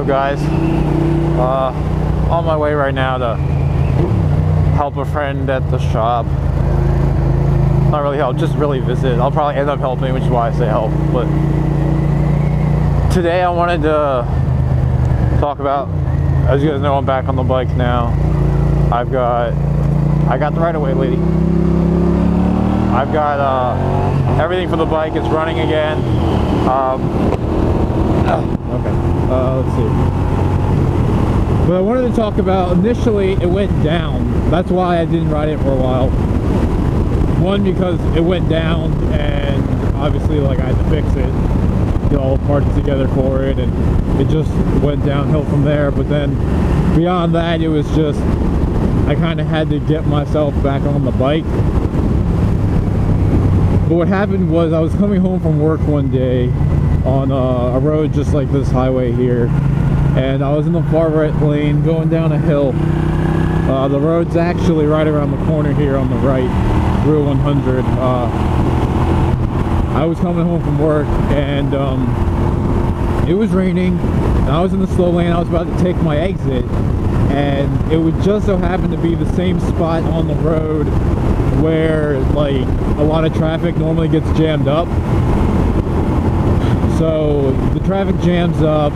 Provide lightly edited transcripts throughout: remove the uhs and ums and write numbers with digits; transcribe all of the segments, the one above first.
up, guys? On my way right now to help a friend at the shop. Not really help, just really visit. I'll probably end up helping, which is why I say help. But today I wanted to talk about, as you guys know, I'm back on the bike now. I got the right-of-way lady. I've got everything for the bike. It's running again. Let's see. But I wanted to talk about, initially it went down. That's why I didn't ride it for a while. One, because it went down and obviously like I had to fix it, get all the parts together for it, and it just went downhill from there. But then beyond that, it was just, I kind of had to get myself back on the bike. But what happened was I was coming home from work one day on a road just like this highway here, and I was in the far right lane going down a hill. The road's actually right around the corner here on the right, Route 100. I was coming home from work and it was raining, and I was in the slow lane. I was about to take my exit, and it would just so happen to be the same spot on the road where like a lot of traffic normally gets jammed up. So the traffic jams up.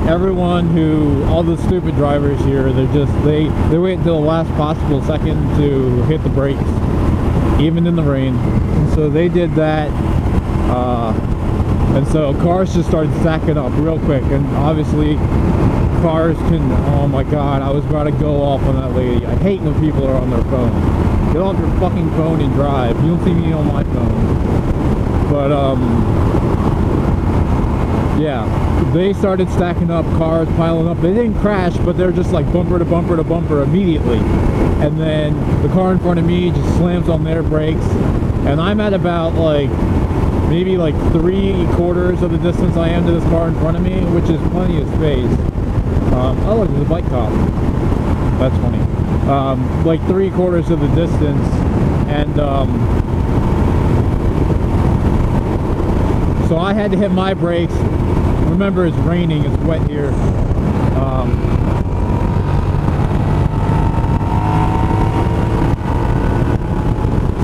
All the stupid drivers here, they wait until the last possible second to hit the brakes, even in the rain. And so they did that, and so cars just started stacking up real quick. And obviously cars can, oh my god, I was about to go off on that lady. I hate when people are on their phone. Get off your fucking phone and drive. You don't see me on my phone. But yeah, they started stacking up, cars piling up. They didn't crash, but they're just like bumper to bumper to bumper immediately. And then the car in front of me just slams on their brakes, and I'm at about like maybe like 3/4 of the distance I am to this car in front of me, which is plenty of space. Oh look, there's a bike cop. That's funny. Like 3/4 of the distance, and so I had to hit my brakes. Remember, it's raining, it's wet here.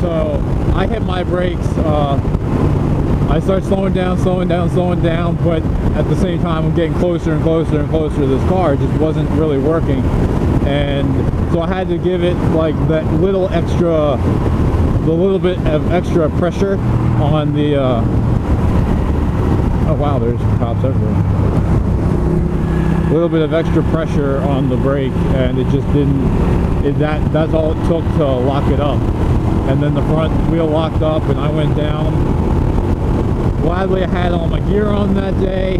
So I hit my brakes. I start slowing down, but at the same time I'm getting closer and closer and closer to this car. It just wasn't really working. And so I had to give it like that little bit of extra pressure on the oh wow, there's cops everywhere. A little bit of extra pressure on the brake, and it just didn't. That's all it took to lock it up. And then the front wheel locked up, and I went down. Gladly, I had all my gear on that day.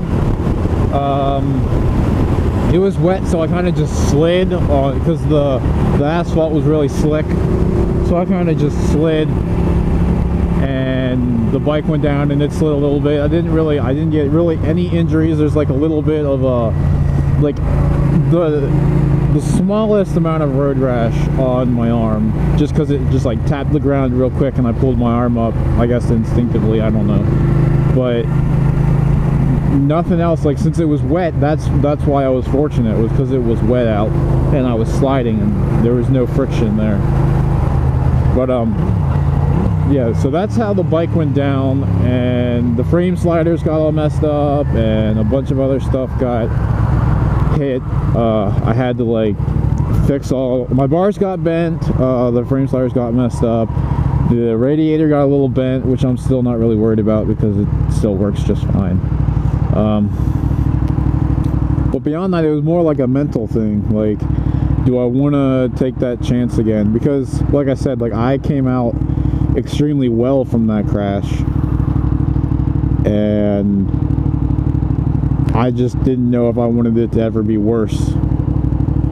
It was wet, so I kind of just slid because the asphalt was really slick. So I kind of just slid, and the bike went down and it slid a little bit. I didn't get really any injuries. There's like a little bit of like the smallest amount of road rash on my arm, just because it just like tapped the ground real quick and I pulled my arm up, I guess instinctively, I don't know. But nothing else. Like, since it was wet, that's why I was fortunate. It was because it was wet out and I was sliding and there was no friction there. But yeah, so that's how the bike went down, and the frame sliders got all messed up and a bunch of other stuff got hit. I had to like fix my bars got bent, the frame sliders got messed up, the radiator got a little bent, which I'm still not really worried about because it still works just fine. But beyond that, it was more like a mental thing. Like, do I want to take that chance again? Because like I said, like, I came out extremely well from that crash, and I just didn't know if I wanted it to ever be worse.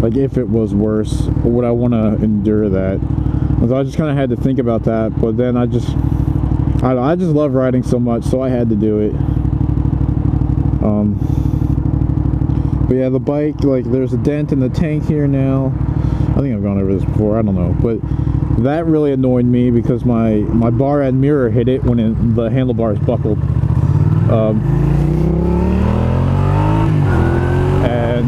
Like, if it was worse, would I want to endure that? So I just kind of had to think about that. But then I just love riding so much, so I had to do it. But yeah, the bike, like, there's a dent in the tank here now. I think I've gone over this before, I don't know, but that really annoyed me because my bar end mirror hit it when the handlebars buckled. And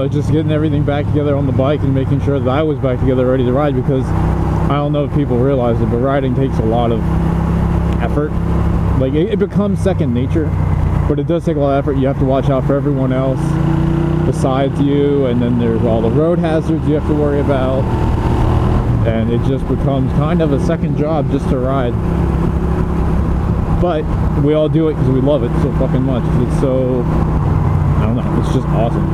just getting everything back together on the bike and making sure that I was back together ready to ride, because I don't know if people realize it, but riding takes a lot of effort. Like, it becomes second nature, but it does take a lot of effort. You have to watch out for everyone else besides you, and then there's all the road hazards you have to worry about, and it just becomes kind of a second job just to ride. But we all do it because we love it so fucking much. It's so, I don't know, it's just awesome.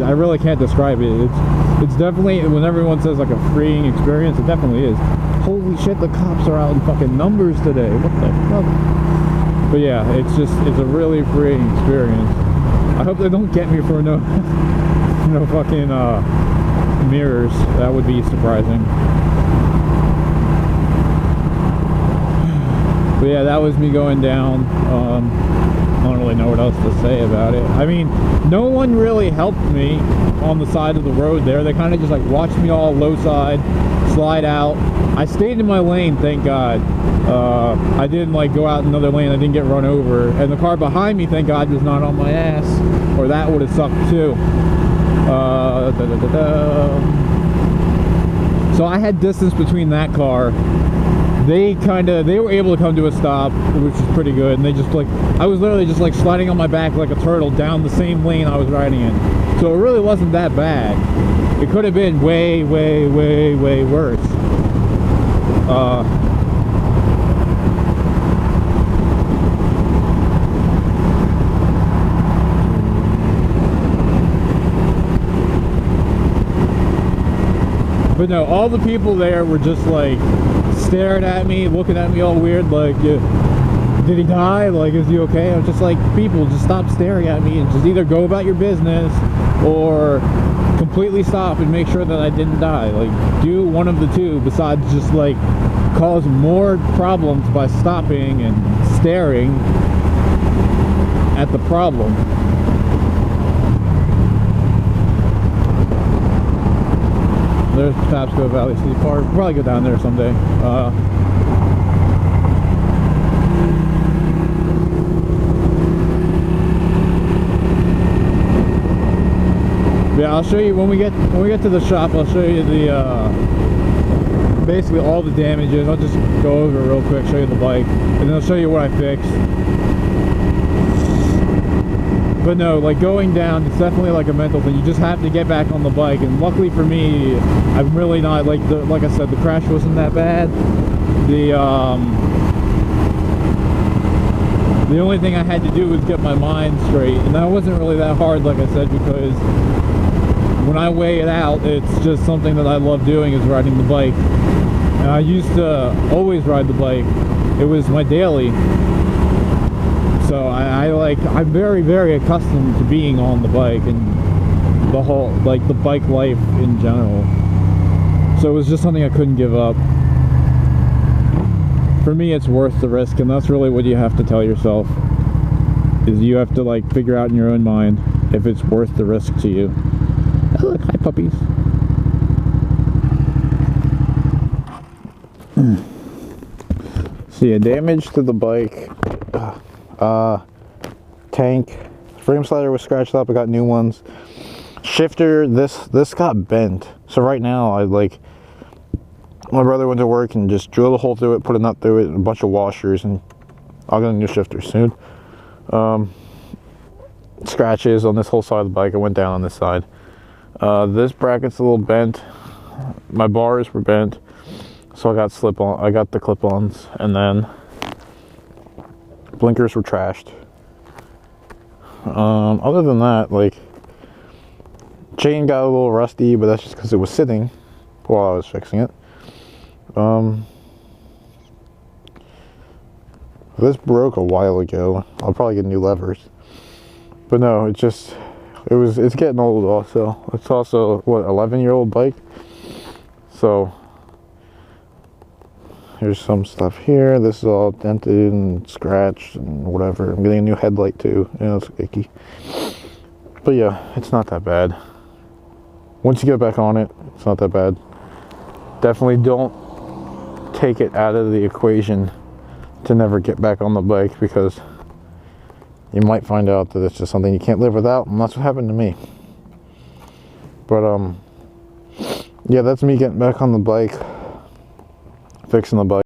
I really can't describe it. It's definitely, when everyone says like a freeing experience, it definitely is. Holy shit, the cops are out in fucking numbers today. What the fuck? But yeah, it's a really freeing experience. I hope they don't get me for no fucking mirrors. That would be surprising. But yeah, that was me going down. I don't really know what else to say about it. I mean, no one really helped me on the side of the road there. They kind of just like watched me all low side, slide out. I stayed in my lane, thank God. I didn't like go out another lane. I didn't get run over. And the car behind me, thank God, was not on my ass, or that would have sucked too. So I had distance between that car. They were able to come to a stop, which was pretty good, and they just like, I was literally just like sliding on my back like a turtle down the same lane I was riding in. So it really wasn't that bad. It could have been way, way, way, way worse. But no, all the people there were just like staring at me, looking at me all weird, like, did he die? Like, is he okay? I was just like, people, just stop staring at me and just either go about your business or completely stop and make sure that I didn't die. Like, do one of the two besides just like cause more problems by stopping and staring at the problem. There's Patapsco Valley City Park. We'll probably go down there someday. Yeah, I'll show you when we get to the shop. I'll show you the basically all the damages. I'll just go over it real quick, show you the bike, and then I'll show you what I fixed. But no, like going down, it's definitely like a mental thing. You just have to get back on the bike, and luckily for me, I'm really not like I said, the crash wasn't that bad. The only thing I had to do was get my mind straight, and that wasn't really that hard, like I said, because when I weigh it out, it's just something that I love doing, is riding the bike. And I used to always ride the bike. It was my daily. So I'm very, very accustomed to being on the bike and the whole, like, the bike life in general. So it was just something I couldn't give up. For me, it's worth the risk, and that's really what you have to tell yourself, is you have to like figure out in your own mind if it's worth the risk to you. Oh, look, hi puppies. So yeah, damage to the bike. Tank, frame slider was scratched up. I got new ones. Shifter, this got bent. So right now, my brother went to work and just drilled a hole through it, put a nut through it, and a bunch of washers, and I'll get a new shifter soon. Scratches on this whole side of the bike. I went down on this side. This bracket's a little bent. My bars were bent, so I got the clip-ons, and then blinkers were trashed. Other than that, like, chain got a little rusty, but that's just because it was sitting while I was fixing it. This broke a while ago. I'll probably get new levers. But no, it's getting old also. It's also, what, 11-year-old bike? So here's some stuff here. This is all dented and scratched and whatever. I'm getting a new headlight too. You know, it's icky. But yeah, it's not that bad. Once you get back on it, it's not that bad. Definitely don't take it out of the equation to never get back on the bike, because you might find out that it's just something you can't live without, and that's what happened to me. But yeah, that's me getting back on the bike, fixing the bike.